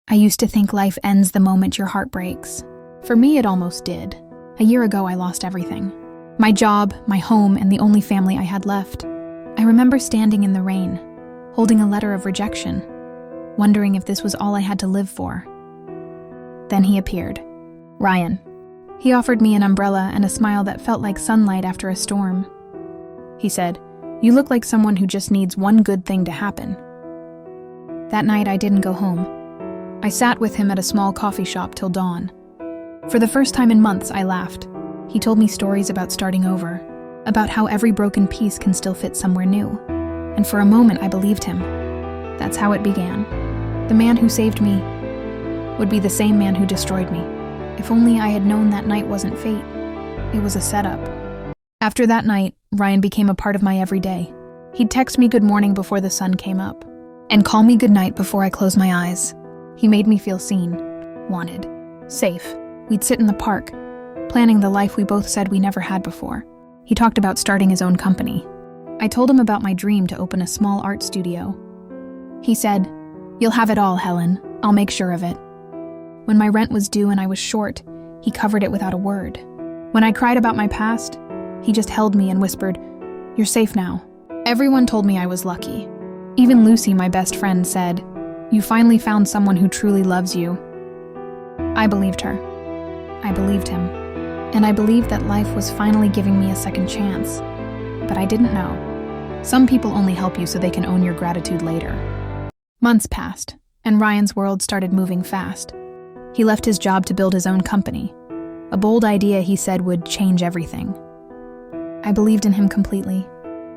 I used to think life ends the moment your heart breaks. For me, it almost did. A year ago, I lost everything. My job, my home, and the only family I had left. I remember standing in the rain, holding a letter of rejection, wondering if this was all I had to live for. Then he appeared. Ryan. He offered me an umbrella and a smile that felt like sunlight after a storm. He said, "You look like someone who just needs one good thing to happen." That night, I didn't go home. I sat with him at a small coffee shop till dawn. For the first time in months, I laughed. He told me stories about starting over, about how every broken piece can still fit somewhere new. And for a moment, I believed him. That's how it began. The man who saved me would be the same man who destroyed me. If only I had known that night wasn't fate. It was a setup. After that night, Ryan became a part of my everyday. He'd text me good morning before the sun came up, and call me good night before I closed my eyes. He made me feel seen, wanted, safe. We'd sit in the park, planning the life we both said we never had before. He talked about starting his own company. I told him about my dream to open a small art studio. He said, "You'll have it all, Helen. I'll make sure of it." When my rent was due and I was short, he covered it without a word. When I cried about my past, he just held me and whispered, "You're safe now." Everyone told me I was lucky. Even Lucy, my best friend, said, "You finally found someone who truly loves you." I believed her. I believed him. And I believed that life was finally giving me a second chance. But I didn't know. Some people only help you so they can own your gratitude later. Months passed, and Ryan's world started moving fast. He left his job to build his own company. A bold idea he said would change everything. I believed in him completely.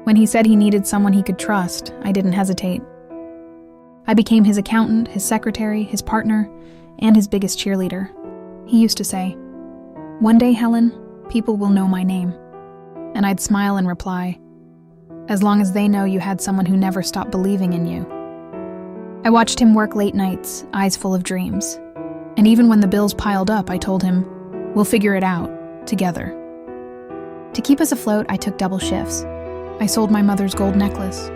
When he said he needed someone he could trust, I didn't hesitate. I became his accountant, his secretary, his partner, and his biggest cheerleader. He used to say, "One day, Helen, people will know my name." And I'd smile and reply, "As long as they know you had someone who never stopped believing in you." I watched him work late nights, eyes full of dreams. And even when the bills piled up, I told him, "We'll figure it out, together." To keep us afloat, I took double shifts. I sold my mother's gold necklace,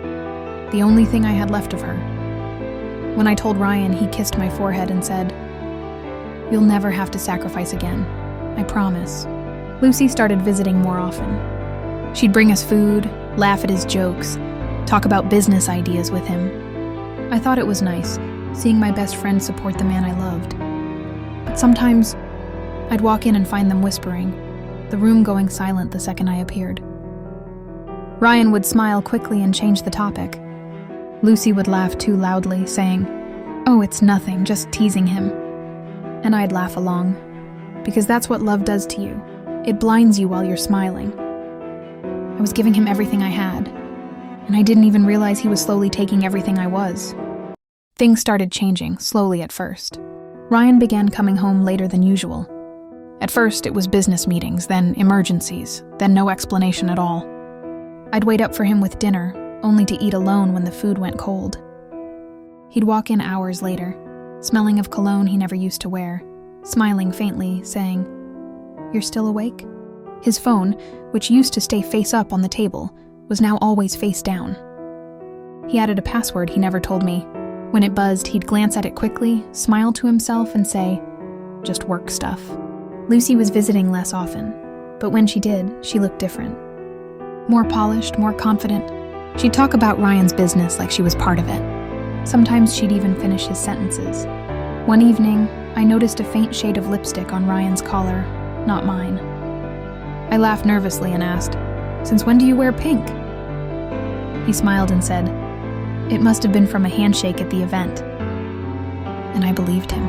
the only thing I had left of her. When I told Ryan, he kissed my forehead and said, "You'll never have to sacrifice again, I promise." Lucy started visiting more often. She'd bring us food, laugh at his jokes, talk about business ideas with him. I thought it was nice, seeing my best friend support the man I loved. But sometimes, I'd walk in and find them whispering, the room going silent the second I appeared. Ryan would smile quickly and change the topic. Lucy would laugh too loudly, saying, "Oh, it's nothing, just teasing him." And I'd laugh along, because that's what love does to you. It blinds you while you're smiling. I was giving him everything I had, and I didn't even realize he was slowly taking everything I was. Things started changing, slowly at first. Ryan began coming home later than usual. At first, it was business meetings, then emergencies, then no explanation at all. I'd wait up for him with dinner, only to eat alone when the food went cold. He'd walk in hours later, smelling of cologne he never used to wear, smiling faintly, saying, "You're still awake?" His phone, which used to stay face up on the table, was now always face down. He added a password he never told me. When it buzzed, he'd glance at it quickly, smile to himself, and say, "Just work stuff." Lucy was visiting less often, but when she did, she looked different. More polished, more confident. She'd talk about Ryan's business like she was part of it. Sometimes she'd even finish his sentences. One evening, I noticed a faint shade of lipstick on Ryan's collar, not mine. I laughed nervously and asked, "Since when do you wear pink?" He smiled and said, "It must have been from a handshake at the event." And I believed him,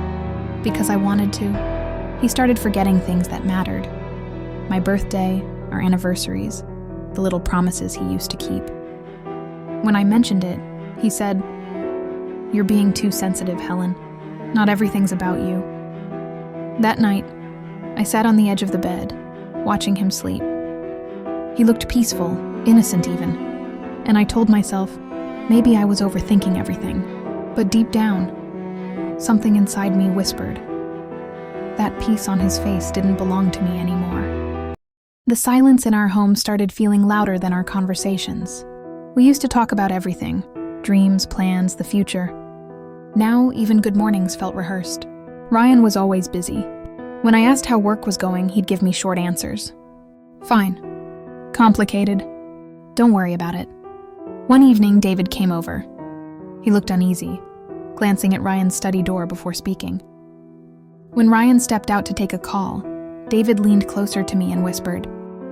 because I wanted to. He started forgetting things that mattered. My birthday, our anniversaries, the little promises he used to keep. When I mentioned it, he said, "You're being too sensitive, Helen. Not everything's about you." That night, I sat on the edge of the bed, watching him sleep. He looked peaceful, innocent even, and I told myself, maybe I was overthinking everything. But deep down, something inside me whispered, that peace on his face didn't belong to me anymore. The silence in our home started feeling louder than our conversations. We used to talk about everything, dreams, plans, the future. Now, even good mornings felt rehearsed. Ryan was always busy. When I asked how work was going, he'd give me short answers. Fine. Complicated. Don't worry about it. One evening, David came over. He looked uneasy, glancing at Ryan's study door before speaking. When Ryan stepped out to take a call, David leaned closer to me and whispered,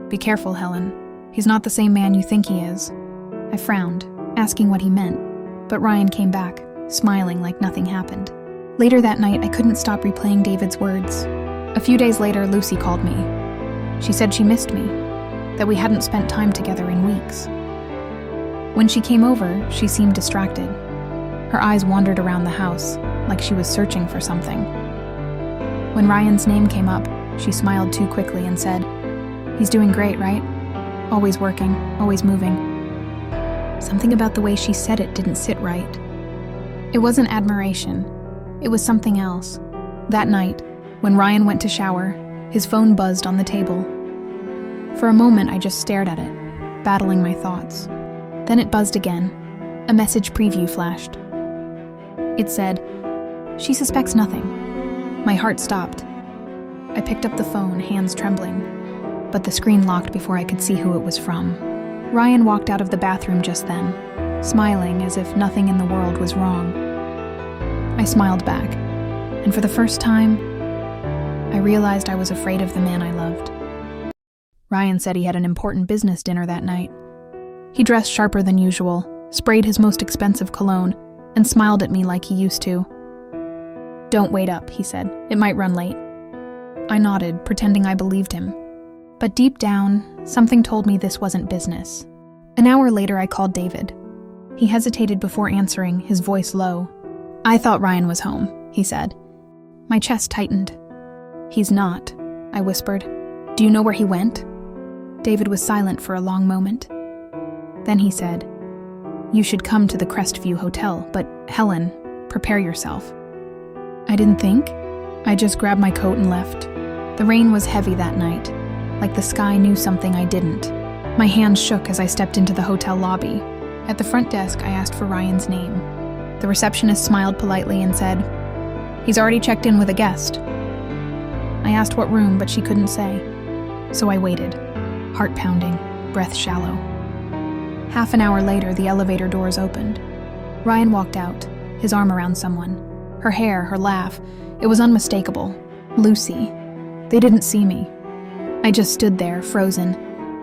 "Be careful, Helen. He's not the same man you think he is." I frowned, asking what he meant, but Ryan came back, smiling like nothing happened. Later that night, I couldn't stop replaying David's words. A few days later, Lucy called me. She said she missed me, that we hadn't spent time together in weeks. When she came over, she seemed distracted. Her eyes wandered around the house, like she was searching for something. When Ryan's name came up, she smiled too quickly and said, "He's doing great, right? Always working, always moving." Something about the way she said it didn't sit right. It wasn't admiration. It was something else. That night, when Ryan went to shower, his phone buzzed on the table. For a moment, I just stared at it, battling my thoughts. Then it buzzed again. A message preview flashed. It said, "She suspects nothing." My heart stopped. I picked up the phone, hands trembling, but the screen locked before I could see who it was from. Ryan walked out of the bathroom just then, smiling as if nothing in the world was wrong. I smiled back, and for the first time, I realized I was afraid of the man I loved. Ryan said he had an important business dinner that night. He dressed sharper than usual, sprayed his most expensive cologne, and smiled at me like he used to. "Don't wait up," he said. "It might run late." I nodded, pretending I believed him. But deep down, something told me this wasn't business. An hour later, I called David. He hesitated before answering, his voice low. "I thought Ryan was home," he said. My chest tightened. "He's not," I whispered. "Do you know where he went?" David was silent for a long moment. Then he said, "You should come to the Crestview Hotel, but Helen, prepare yourself." I didn't think. I just grabbed my coat and left. The rain was heavy that night, like the sky knew something I didn't. My hands shook as I stepped into the hotel lobby. At the front desk, I asked for Ryan's name. The receptionist smiled politely and said, "He's already checked in with a guest." I asked what room, but she couldn't say. So I waited, heart pounding, breath shallow. Half an hour later, the elevator doors opened. Ryan walked out, his arm around someone. Her hair, her laugh, it was unmistakable. Lucy. They didn't see me. I just stood there, frozen,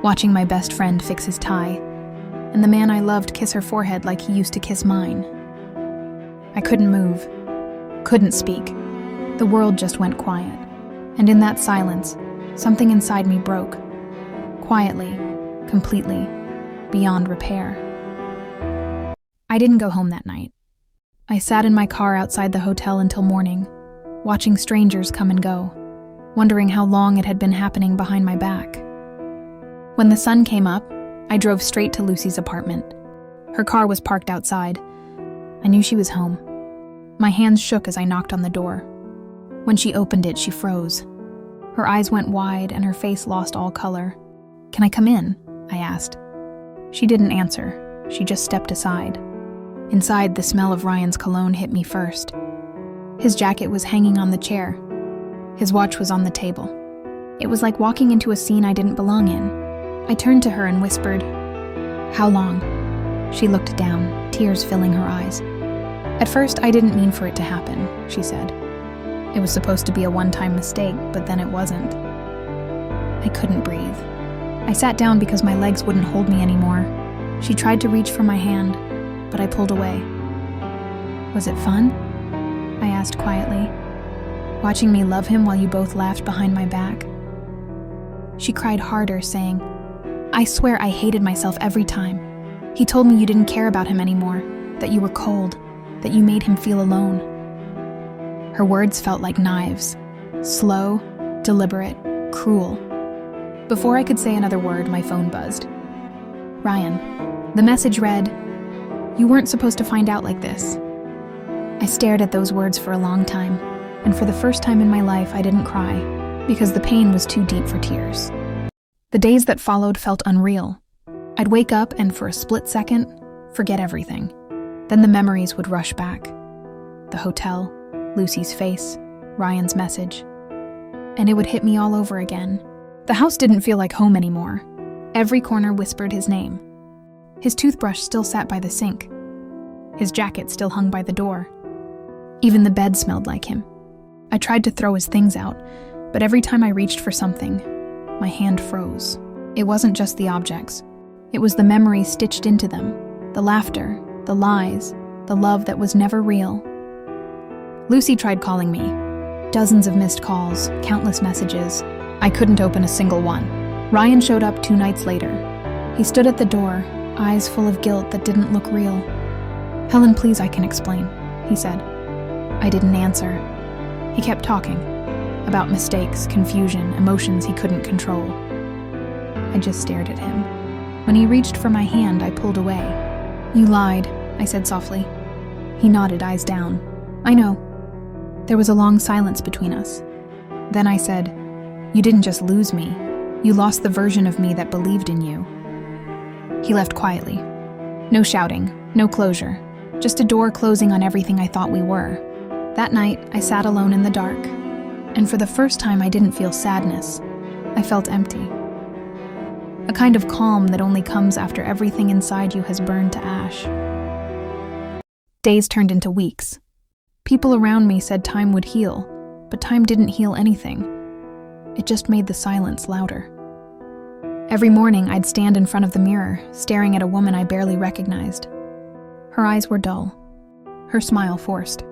watching my best friend fix his tie, and the man I loved kiss her forehead like he used to kiss mine. I couldn't move, couldn't speak. The world just went quiet, and in that silence, something inside me broke. Quietly, completely, beyond repair. I didn't go home that night. I sat in my car outside the hotel until morning, watching strangers come and go, wondering how long it had been happening behind my back. When the sun came up, I drove straight to Lucy's apartment. Her car was parked outside. I knew she was home. My hands shook as I knocked on the door. When she opened it, she froze. Her eyes went wide and her face lost all color. "Can I come in?" I asked. She didn't answer. She just stepped aside. Inside, the smell of Ryan's cologne hit me first. His jacket was hanging on the chair. His watch was on the table. It was like walking into a scene I didn't belong in. I turned to her and whispered, "How long?" She looked down, tears filling her eyes. "At first, I didn't mean for it to happen," she said. "It was supposed to be a one-time mistake, but then it wasn't." I couldn't breathe. I sat down because my legs wouldn't hold me anymore. She tried to reach for my hand, but I pulled away. "Was it fun?" I asked quietly. "Watching me love him while you both laughed behind my back?" She cried harder, saying, "I swear I hated myself every time. He told me you didn't care about him anymore, that you were cold, that you made him feel alone." Her words felt like knives, slow, deliberate, cruel. Before I could say another word, my phone buzzed. "Ryan." The message read, "You weren't supposed to find out like this." I stared at those words for a long time, and for the first time in my life, I didn't cry, because the pain was too deep for tears. The days that followed felt unreal. I'd wake up and for a split second, forget everything. Then the memories would rush back. the hotel, Lucy's face, Ryan's message. And it would hit me all over again. The house didn't feel like home anymore. Every corner whispered his name. His toothbrush still sat by the sink. His jacket still hung by the door. Even the bed smelled like him. I tried to throw his things out, but every time I reached for something, my hand froze. It wasn't just the objects. It was the memories stitched into them, the laughter, the lies, the love that was never real. Lucy tried calling me. Dozens of missed calls, countless messages. I couldn't open a single one. Ryan showed up 2 nights later. He stood at the door, eyes full of guilt that didn't look real. "Helen, please, I can explain," he said. I didn't answer. He kept talking about mistakes, confusion, emotions he couldn't control. I just stared at him. When he reached for my hand, I pulled away. "You lied," I said softly. He nodded, eyes down. "I know." There was a long silence between us. Then I said, "You didn't just lose me. You lost the version of me that believed in you." He left quietly. No shouting, no closure, just a door closing on everything I thought we were. That night, I sat alone in the dark, and for the first time I didn't feel sadness. I felt empty. A kind of calm that only comes after everything inside you has burned to ash. Days turned into weeks. People around me said time would heal, but time didn't heal anything. It just made the silence louder. Every morning, I'd stand in front of the mirror, staring at a woman I barely recognized. Her eyes were dull, her smile forced.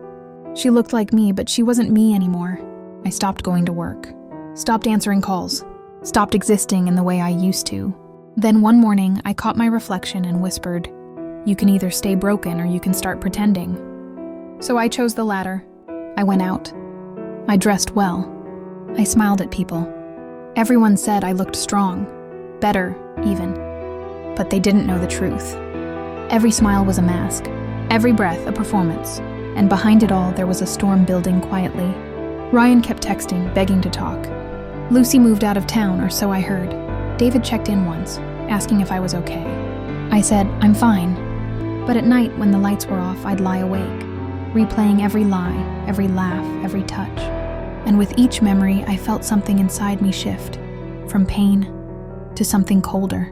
She looked like me, but she wasn't me anymore. I stopped going to work, stopped answering calls, stopped existing in the way I used to. Then one morning, I caught my reflection and whispered, "You can either stay broken or you can start pretending." So I chose the latter. I went out. I dressed well. I smiled at people. Everyone said I looked strong, better even. But they didn't know the truth. Every smile was a mask, every breath a performance, and behind it all there was a storm building quietly. Ryan kept texting, begging to talk. Lucy moved out of town, or so I heard. David checked in once, asking if I was okay. I said, "I'm fine." But at night, when the lights were off, I'd lie awake, replaying every lie, every laugh, every touch. And with each memory, I felt something inside me shift, from pain to something colder.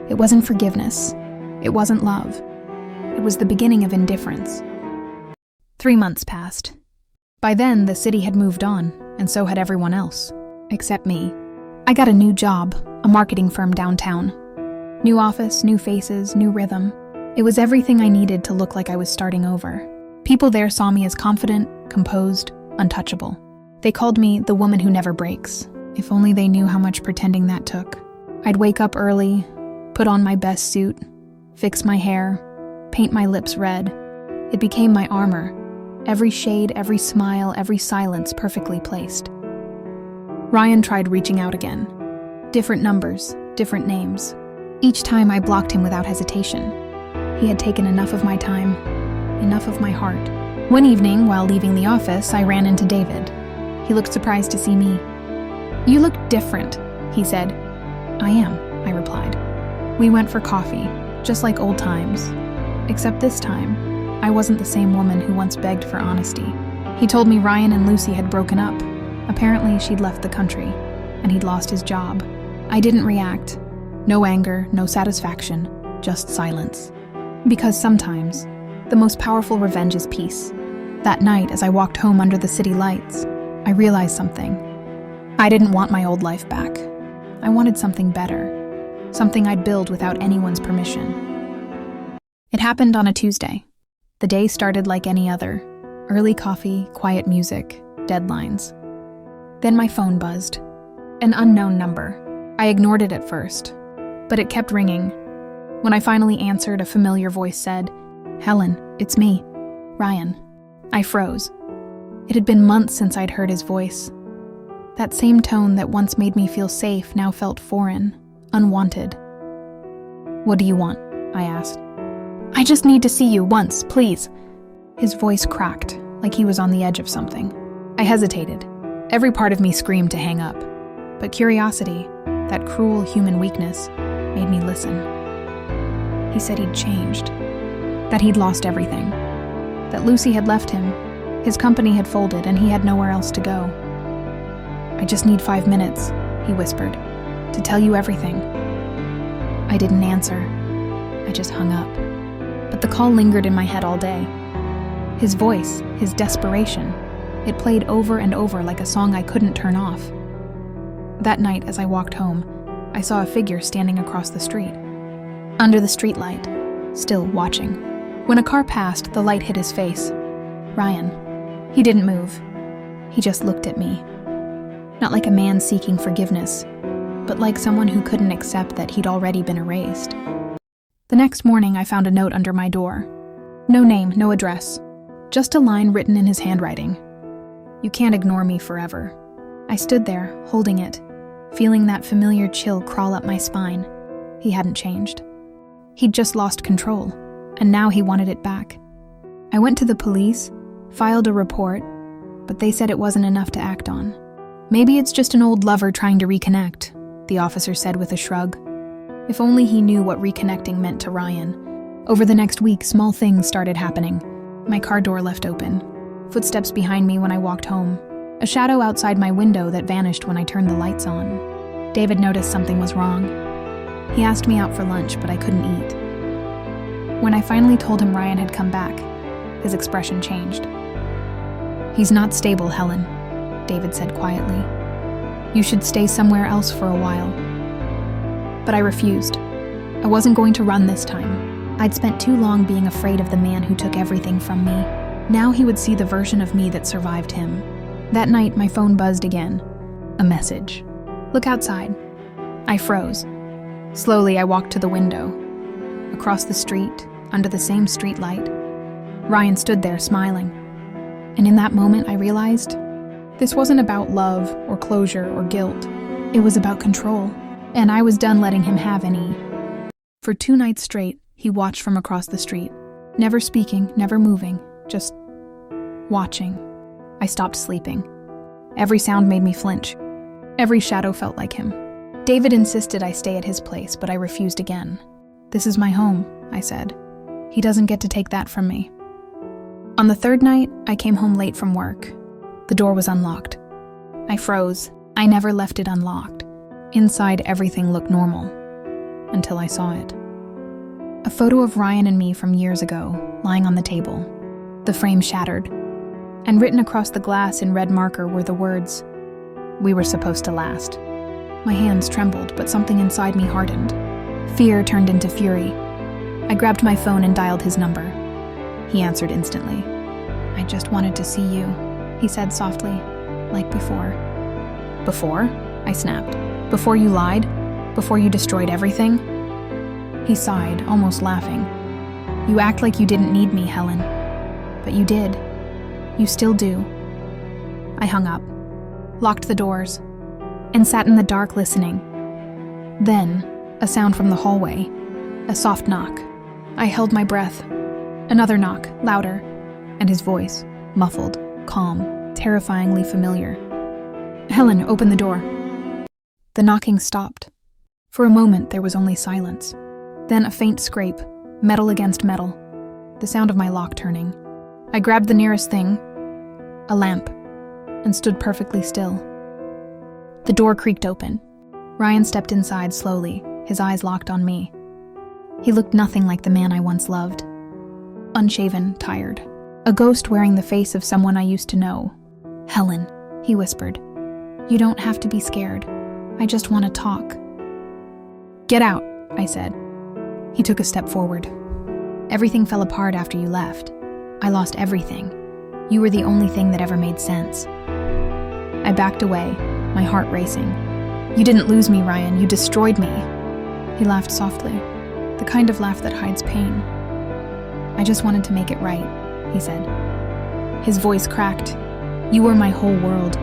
It wasn't forgiveness. It wasn't love. It was the beginning of indifference. 3 months passed. By then, the city had moved on, and so had everyone else, except me. I got a new job, a marketing firm downtown. New office, new faces, new rhythm. It was everything I needed to look like I was starting over. People there saw me as confident, composed, untouchable. They called me the woman who never breaks. If only they knew how much pretending that took. I'd wake up early, put on my best suit, fix my hair, paint my lips red. It became my armor. Every shade, every smile, every silence perfectly placed. Ryan tried reaching out again. Different numbers, different names. Each time I blocked him without hesitation. He had taken enough of my time, enough of my heart. One evening, while leaving the office, I ran into David. He looked surprised to see me. "You look different," he said. "I am," I replied. We went for coffee, just like old times. Except this time, I wasn't the same woman who once begged for honesty. He told me Ryan and Lucy had broken up. Apparently, she'd left the country, and he'd lost his job. I didn't react. No anger, no satisfaction, just silence. Because sometimes, the most powerful revenge is peace. That night, as I walked home under the city lights, I realized something. I didn't want my old life back. I wanted something better. Something I'd build without anyone's permission. It happened on a Tuesday. The day started like any other. Early coffee, quiet music, deadlines. Then my phone buzzed. An unknown number. I ignored it at first, but it kept ringing. When I finally answered, a familiar voice said, "Helen, it's me, Ryan." I froze. It had been months since I'd heard his voice. That same tone that once made me feel safe now felt foreign, unwanted. "What do you want?" I asked. "I just need to see you once, please." His voice cracked, like he was on the edge of something. I hesitated. Every part of me screamed to hang up. But curiosity, that cruel human weakness, made me listen. He said he'd changed, that he'd lost everything, that Lucy had left him. His company had folded and he had nowhere else to go. "I just need 5 minutes," he whispered, "to tell you everything." I didn't answer. I just hung up. But the call lingered in my head all day. His voice, his desperation, it played over and over like a song I couldn't turn off. That night, as I walked home, I saw a figure standing across the street, under the streetlight, still watching. When a car passed, the light hit his face. Ryan. He didn't move. He just looked at me. Not like a man seeking forgiveness, but like someone who couldn't accept that he'd already been erased. The next morning, I found a note under my door. No name, no address. Just a line written in his handwriting. "You can't ignore me forever." I stood there, holding it, feeling that familiar chill crawl up my spine. He hadn't changed. He'd just lost control, and now he wanted it back. I went to the police, filed a report, but they said it wasn't enough to act on. "Maybe it's just an old lover trying to reconnect," the officer said with a shrug. If only he knew what reconnecting meant to Ryan. Over the next week, small things started happening. My car door left open. Footsteps behind me when I walked home. A shadow outside my window that vanished when I turned the lights on. David noticed something was wrong. He asked me out for lunch, but I couldn't eat. When I finally told him Ryan had come back, his expression changed. "He's not stable, Helen," David said quietly. "You should stay somewhere else for a while." But I refused. I wasn't going to run this time. I'd spent too long being afraid of the man who took everything from me. Now he would see the version of me that survived him. That night, my phone buzzed again. A message. "Look outside." I froze. Slowly, I walked to the window. Across the street, under the same streetlight, Ryan stood there smiling. And in that moment, I realized this wasn't about love or closure or guilt. It was about control, and I was done letting him have any. For 2 nights straight, he watched from across the street, never speaking, never moving, just watching. I stopped sleeping. Every sound made me flinch. Every shadow felt like him. David insisted I stay at his place, but I refused again. "This is my home," I said. "He doesn't get to take that from me." On the 3rd night, I came home late from work. The door was unlocked. I froze. I never left it unlocked. Inside, everything looked normal. Until I saw it. A photo of Ryan and me from years ago, lying on the table. The frame shattered. And written across the glass in red marker were the words, "We were supposed to last." My hands trembled, but something inside me hardened. Fear turned into fury. I grabbed my phone and dialed his number. He answered instantly. "I just wanted to see you," he said softly, like before. "Before?" I snapped. "Before you lied? Before you destroyed everything?" He sighed, almost laughing. "You act like you didn't need me, Helen. But you did. You still do." I hung up, locked the doors, and sat in the dark listening. Then, a sound from the hallway. A soft knock. I held my breath. Another knock, louder, and his voice, muffled, calm, terrifyingly familiar. "Helen, open the door." The knocking stopped. For a moment, there was only silence. Then a faint scrape, metal against metal. The sound of my lock turning. I grabbed the nearest thing, a lamp, and stood perfectly still. The door creaked open. Ryan stepped inside slowly, his eyes locked on me. He looked nothing like the man I once loved. Unshaven, tired. A ghost wearing the face of someone I used to know. "Helen," he whispered. "You don't have to be scared. I just want to talk." "Get out," I said. He took a step forward. "Everything fell apart after you left. I lost everything. You were the only thing that ever made sense." I backed away, my heart racing. "You didn't lose me, Ryan. You destroyed me." He laughed softly, the kind of laugh that hides pain. "I just wanted to make it right," he said. His voice cracked. "You were my whole world."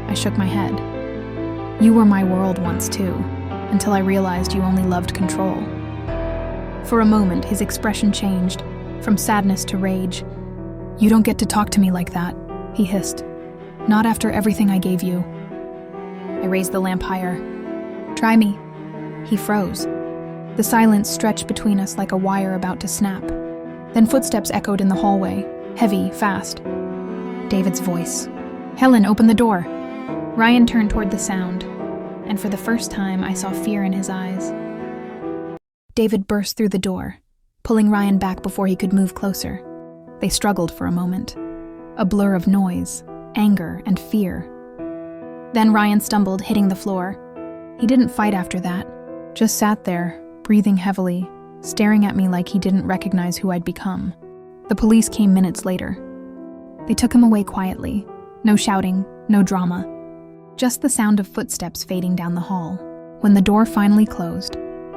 I shook my head. "You were my world once too, until I realized you only loved control." For a moment, his expression changed, from sadness to rage. "You don't get to talk to me like that," he hissed. "Not after everything I gave you." I raised the lamp higher. "Try me." He froze. The silence stretched between us like a wire about to snap. Then footsteps echoed in the hallway, Heavy, fast. David's voice. "Helen, open the door." Ryan turned toward the sound, and for the first time I saw fear in his eyes. David burst through the door, pulling Ryan back before he could move closer. They struggled for a moment. A blur of noise, anger, and fear. Then Ryan stumbled, hitting the floor. He didn't fight after that, just sat there, breathing heavily, staring at me like he didn't recognize who I'd become. The police came minutes later. They took him away quietly. No shouting, no drama. Just the sound of footsteps fading down the hall. When the door finally closed,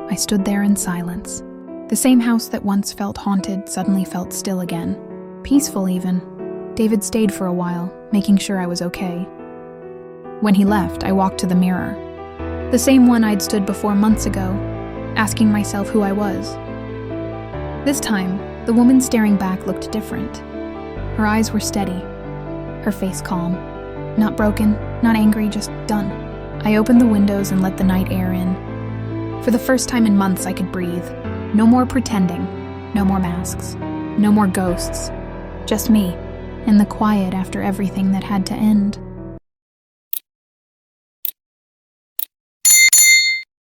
I stood there in silence. The same house that once felt haunted suddenly felt still again. Peaceful even. David stayed for a while, making sure I was okay. When he left, I walked to the mirror. The same one I'd stood before months ago, asking myself who I was. This time, the woman staring back looked different. Her eyes were steady, her face calm. Not broken, not angry, just done. I opened the windows and let the night air in. For the first time in months, I could breathe. No more pretending, no more masks, no more ghosts. Just me, and the quiet after everything that had to end.